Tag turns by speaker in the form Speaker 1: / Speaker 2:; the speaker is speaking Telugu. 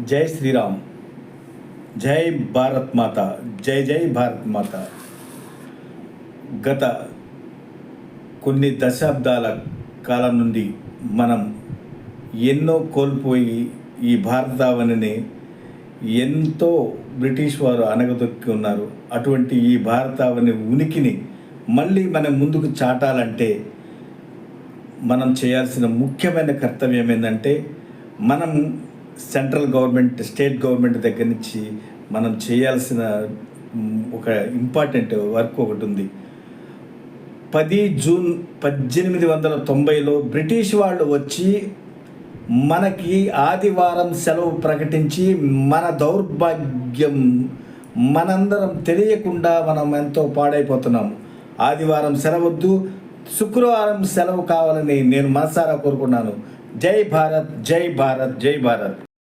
Speaker 1: జై శ్రీరామ్. జై భారత్ మాత. జై జై భారత్ మాత. గత కొన్ని దశాబ్దాల కాలం నుండి మనం ఎన్నో కోల్పోయి ఈ భారతావనిని ఎంతో బ్రిటిష్ వారు అణగదొక్కి ఉన్నారు. అటువంటి ఈ భారతావని ఉనికిని మళ్ళీ మనం ముందుకు చాటాలంటే మనం చేయాల్సిన ముఖ్యమైన కర్తవ్యం ఏంటంటే, మనం సెంట్రల్ గవర్నమెంట్, స్టేట్ గవర్నమెంట్ దగ్గర నుంచి మనం చేయాల్సిన ఒక ఇంపార్టెంట్ వర్క్ ఒకటి ఉంది. 10 జూన్ 1890లో బ్రిటిష్ వాళ్ళు వచ్చి మనకి ఆదివారం సెలవు ప్రకటించి, మన దౌర్భాగ్యం మనందరం తెలియకుండా మనం ఎంతో పాడైపోతున్నాము. ఆదివారం సెలవద్దు, శుక్రవారం సెలవు కావాలని నేను మనసారా కోరుకున్నాను. జై భారత్, జై భారత్, జై భారత్.